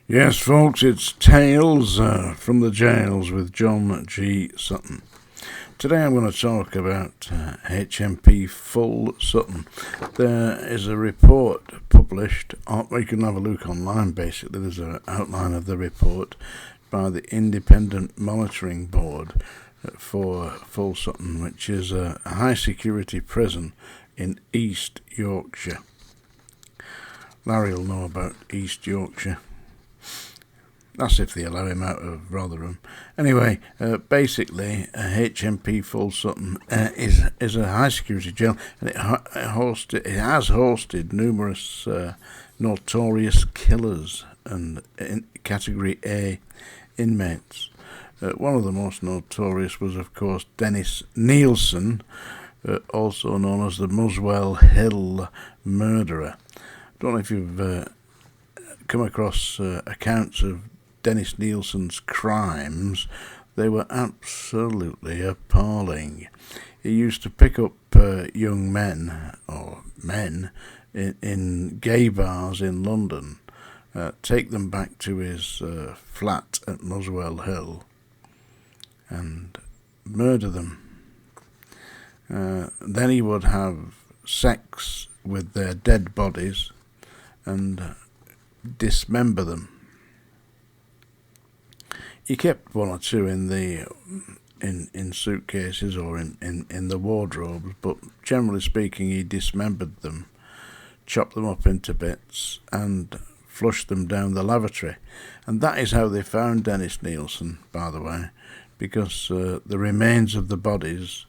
Yes, folks, it's Tales from the Jails with John G. Sutton. Today I'm going to talk about HMP Full Sutton. There is a report published, you can have a look online basically, there's an outline of the report by the Independent Monitoring Board for Full Sutton, which is a high security prison in East Yorkshire. Larry will know about East Yorkshire. That's if they allow him out of Rotherham. Anyway, basically, HMP Full Sutton is a high security jail, and it has hosted numerous notorious killers and Category A inmates. One of the most notorious was, of course, Dennis Nielsen, also known as the Muswell Hill murderer. I don't know if you've come across accounts of Dennis Nielsen's crimes. They were absolutely appalling. He used to pick up young men, or men, in gay bars in London, take them back to his flat at Muswell Hill, and murder them. Then he would have sex with their dead bodies and dismember them. He kept one or two in suitcases or in the wardrobes, but generally speaking, he dismembered them, chopped them up into bits, and flushed them down the lavatory. And that is how they found Dennis Nielsen, by the way, because the remains of the bodies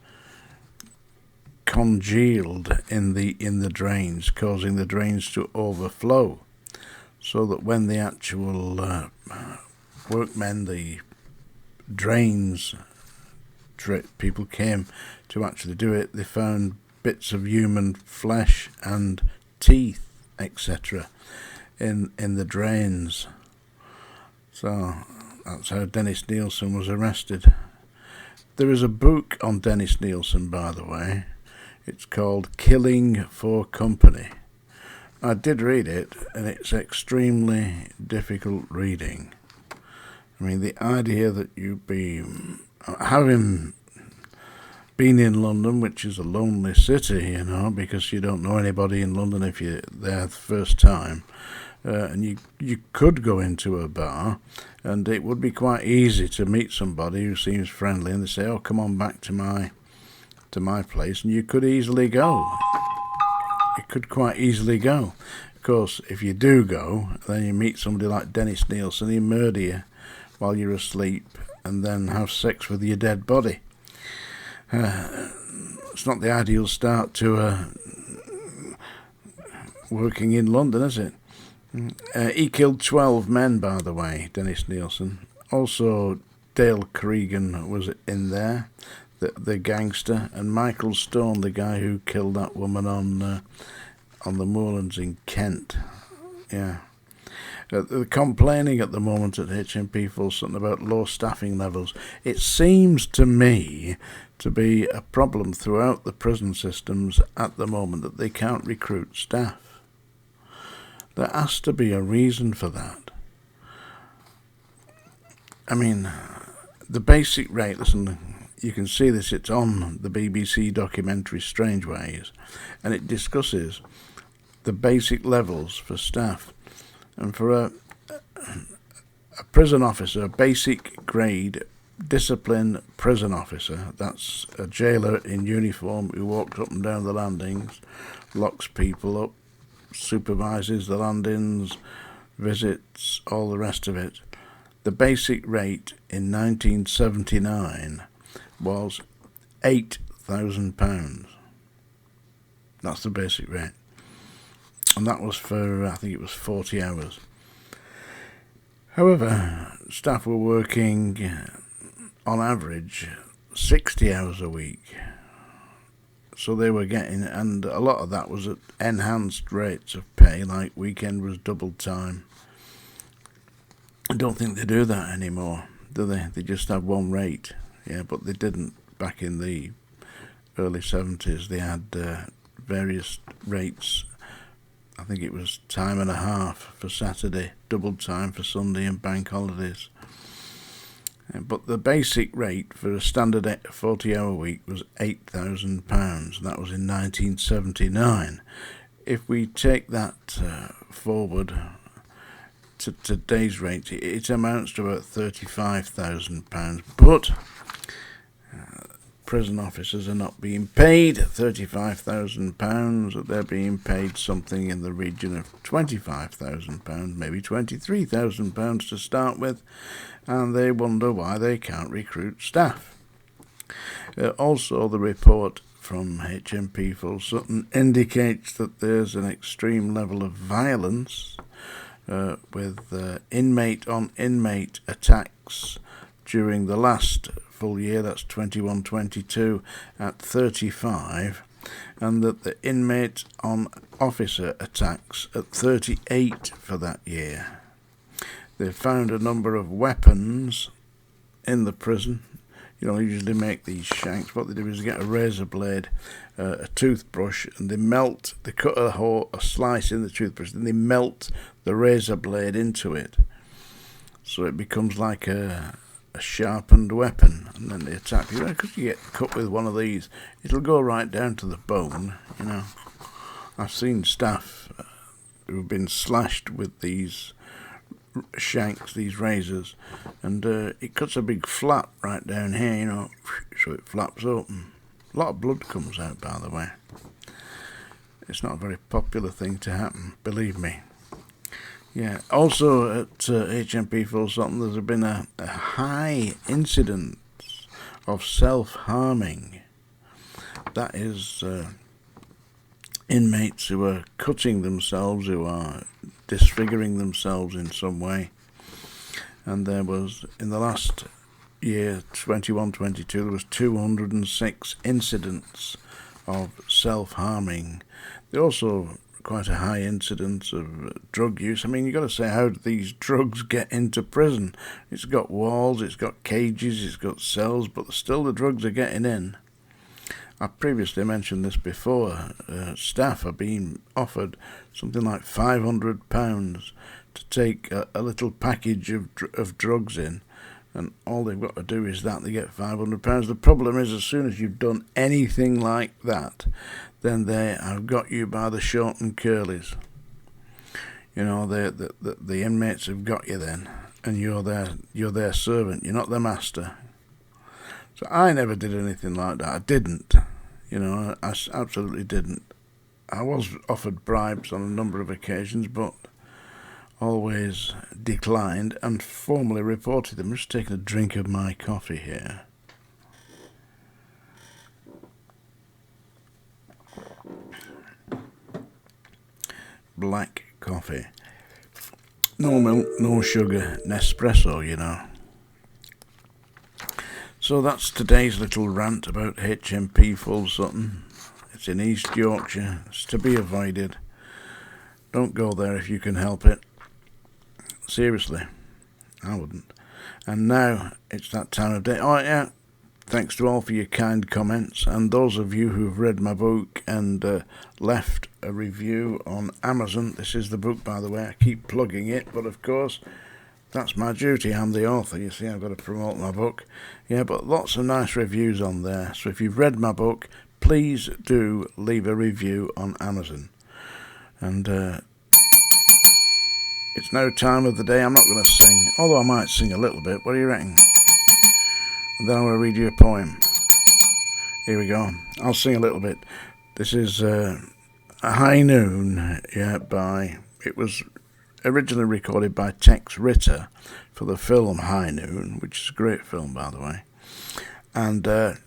congealed in the drains, causing the drains to overflow, so that when the actual workmen, the drains people came to actually do it, they found bits of human flesh and teeth, etc., in the drains. So that's how Dennis Nielsen was arrested. There is a book on Dennis Nielsen, by the way. It's called Killing for Company. I did read it, and it's extremely difficult reading. I mean, the idea that you'd be, having been in London, which is a lonely city, you know, because you don't know anybody in London if you're there the first time, and you could go into a bar, and it would be quite easy to meet somebody who seems friendly, and they say, "Oh, come on back to my place," and you could easily go. It could quite easily go. Of course, if you do go, then you meet somebody like Dennis Nielsen, he murder you while you're asleep, and then have sex with your dead body. It's not the ideal start to working in London, is it? He killed 12 men, by the way, Dennis Nielsen. Also, Dale Cregan was in there, the gangster, and Michael Stone, the guy who killed that woman on the moorlands in Kent. Yeah. They're complaining at the moment at HMP Full Sutton about low staffing levels. It seems to me to be a problem throughout the prison systems at the moment that they can't recruit staff. There has to be a reason for that. I mean, the basic rate, listen, you can see this, it's on the BBC documentary Strange Ways, and it discusses the basic levels for staff. And for a prison officer, a basic grade discipline prison officer, that's a jailer in uniform who walks up and down the landings, locks people up, supervises the landings, visits, all the rest of it. The basic rate in 1979 was £8,000. That's the basic rate. And that was for, I think it was 40 hours. However, staff were working on average 60 hours a week. So they were getting, and a lot of that was at enhanced rates of pay, like weekend was double time. I don't think they do that anymore, do they? They just have one rate. Yeah, but they didn't back in the early 70s. They had various rates I think it was time and a half for Saturday, double time for Sunday and bank holidays. But the basic rate for a standard 40-hour week was £8,000, and that was in 1979. If we take that forward to today's rate, it amounts to about £35,000. But prison officers are not being paid £35,000. They're being paid something in the region of £25,000, maybe £23,000 to start with, and they wonder why they can't recruit staff. Also, the report from HMP Full Sutton indicates that there's an extreme level of violence with inmate-on-inmate attacks during the last full year, that's 21-22, at 35, and that the inmate-on-officer attacks at 38 for that year. They found a number of weapons in the prison. You know, they usually make these shanks. What they do is get a razor blade, a toothbrush, and they cut a slice in the toothbrush, and they melt the razor blade into it, so it becomes like a sharpened weapon, and then they attack you. Because you get cut with one of these, it'll go right down to the bone. You know, I've seen staff who've been slashed with these shanks, these razors, and it cuts a big flap right down here, you know, so it flaps open. A lot of blood comes out, by the way. It's not a very popular thing to happen, believe me. Yeah, also at HMP Full Sutton there's been a high incidence of self-harming. That is inmates who are cutting themselves, who are disfiguring themselves in some way. And there was, in the last year, 21-22, there was 206 incidents of self-harming. There also quite a high incidence of drug use. I mean, you've got to say, how do these drugs get into prison? It's got walls, it's got cages, it's got cells, but still the drugs are getting in. I previously mentioned this before. Staff are being offered something like £500 to take a little package of drugs in, and all they've got to do is that. They get £500. The problem is, as soon as you've done anything like that, then they have got you by the short and curlies. You know, the inmates have got you then, and you're their servant. You're not their master. So I never did anything like that. I didn't. You know, I absolutely didn't. I was offered bribes on a number of occasions, but always declined and formally reported them. I'm just taking a drink of my coffee here. Black coffee. No milk, no sugar, Nespresso, you know. So that's today's little rant about HMP Full Sutton. It's in East Yorkshire. It's to be avoided. Don't go there if you can help it. Seriously, I wouldn't. And now it's that time of day. Oh yeah, thanks to all for your kind comments, and those of you who've read my book and left a review on Amazon. This is the book, by the way. I keep plugging it, but of course that's my duty. I'm the author, you see. I've got to promote my book. Yeah, but lots of nice reviews on there. So if you've read my book, please do leave a review on Amazon. And it's now time of the day. I'm not going to sing, although I might sing a little bit. What do you reckon? And then I'm going to read you a poem. Here we go. I'll sing a little bit. This is a High Noon, it was originally recorded by Tex Ritter for the film High Noon, which is a great film, by the way. And the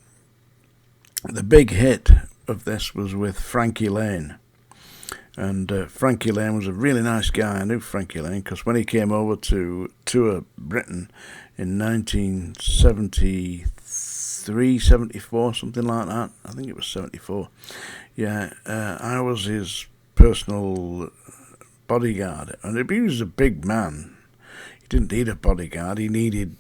big hit of this was with Frankie Lane. And Frankie Lane was a really nice guy. I knew Frankie Lane because when he came over to tour Britain in 1973, 74, something like that. I think it was 74. Yeah, I was his personal bodyguard. And he was a big man. He didn't need a bodyguard. He needed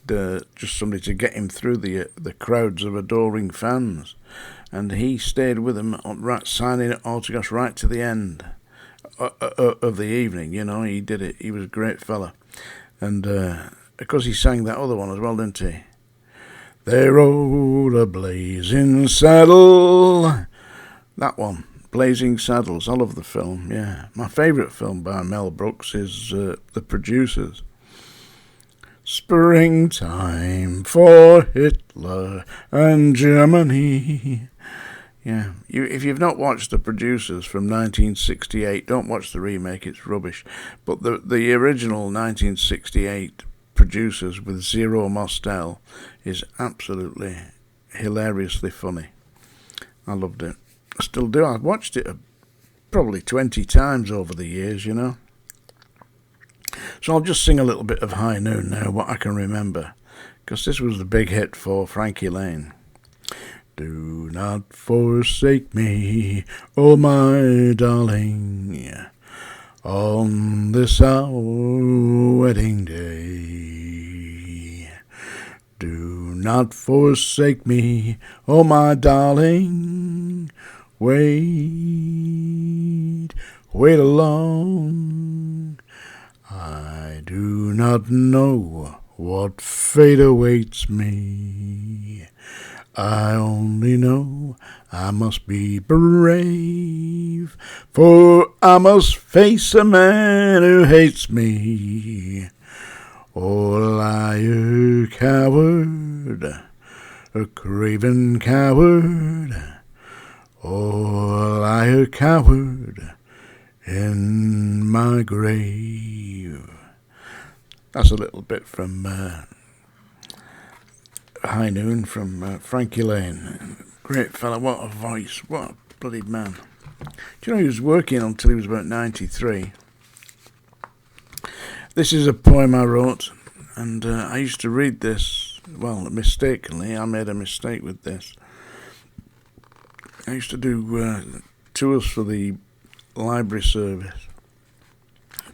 just somebody to get him through the crowds of adoring fans. And he stayed with him, signing autographs right to the end. of the evening. You know, he did it. He was a great fella. And of course he sang that other one as well, didn't he? They rode a blazing saddle. That one, Blazing Saddles. I love the film, yeah. My favourite film by Mel Brooks is The Producers. Springtime for Hitler and Germany. Yeah, if you've not watched The Producers from 1968, don't watch the remake, it's rubbish. But the original 1968 Producers with Zero Mostel is absolutely hilariously funny. I loved it. I still do. I've watched it probably 20 times over the years, you know. So I'll just sing a little bit of High Noon now, what I can remember, because this was the big hit for Frankie Lane. Do not forsake me, oh my darling, on this our wedding day. Do not forsake me, oh my darling, wait along. I do not know what fate awaits me. I only know I must be brave, for I must face a man who hates me. Oh, liar, coward, a craven coward. Oh, liar, coward, in my grave. That's a little bit from High Noon from Frankie Lane. Great fella, what a voice, what a bloody man. Do you know he was working until he was about 93? This is a poem I wrote, and I used to read this, well, mistakenly. I made a mistake with this. I used to do tours for the library service,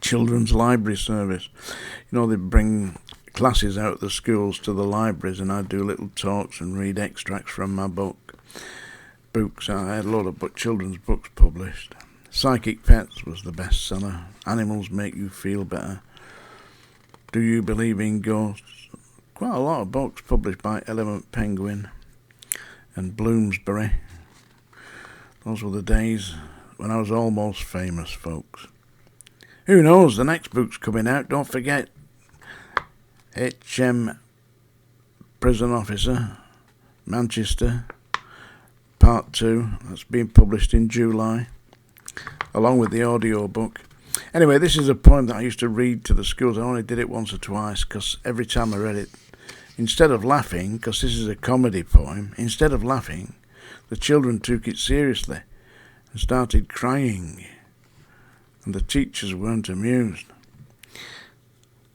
children's library service. You know, they bring classes out of the schools to the libraries, and I'd do little talks and read extracts from my books. I had a lot of children's books published. Psychic Pets was the bestseller. Animals Make You Feel Better. Do You Believe in Ghosts? Quite a lot of books published by Element Penguin and Bloomsbury. Those were the days when I was almost famous, folks. Who knows, the next book's coming out, don't forget. HM Prison Officer, Manchester, Part 2. That's being published in July, along with the audio book. Anyway, this is a poem that I used to read to the schools. I only did it once or twice, because every time I read it, instead of laughing, because this is a comedy poem, instead of laughing, the children took it seriously and started crying, and the teachers weren't amused.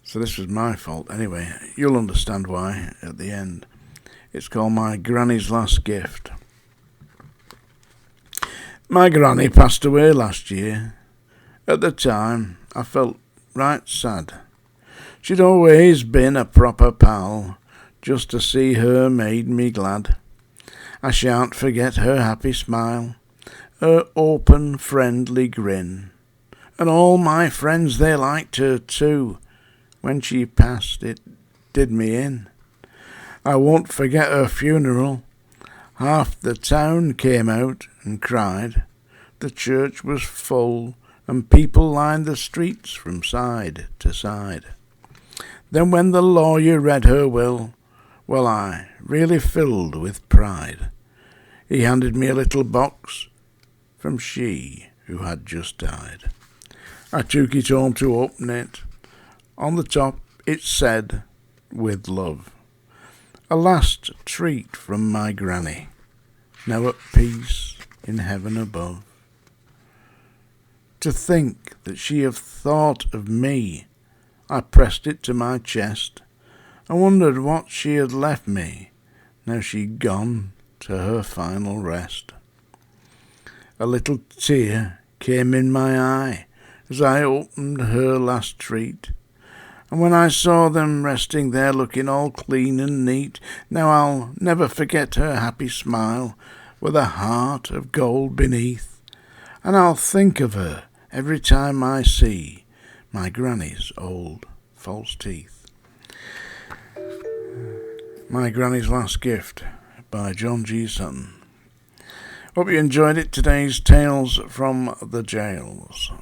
So this was my fault. Anyway, you'll understand why at the end. It's called My Granny's Last Gift. My granny passed away last year. At the time, I felt right sad. She'd always been a proper pal. Just to see her made me glad. I shan't forget her happy smile, her open, friendly grin. And all my friends, they liked her too. When she passed, it did me in. I won't forget her funeral. Half the town came out and cried. The church was full, and people lined the streets from side to side. Then when the lawyer read her will, well, I really filled with pride. He handed me a little box from she who had just died. I took it home to open it. On the top it said, with love, a last treat from my granny, now at peace in heaven above. To think that she have thought of me, I pressed it to my chest. I wondered what she had left me, now she'd gone to her final rest. A little tear came in my eye as I opened her last treat. And when I saw them resting there looking all clean and neat, now I'll never forget her happy smile with a heart of gold beneath. And I'll think of her every time I see my granny's old false teeth. My Granny's Last Gift by John G. Sutton. Hope you enjoyed it. Today's Tales from the Jails.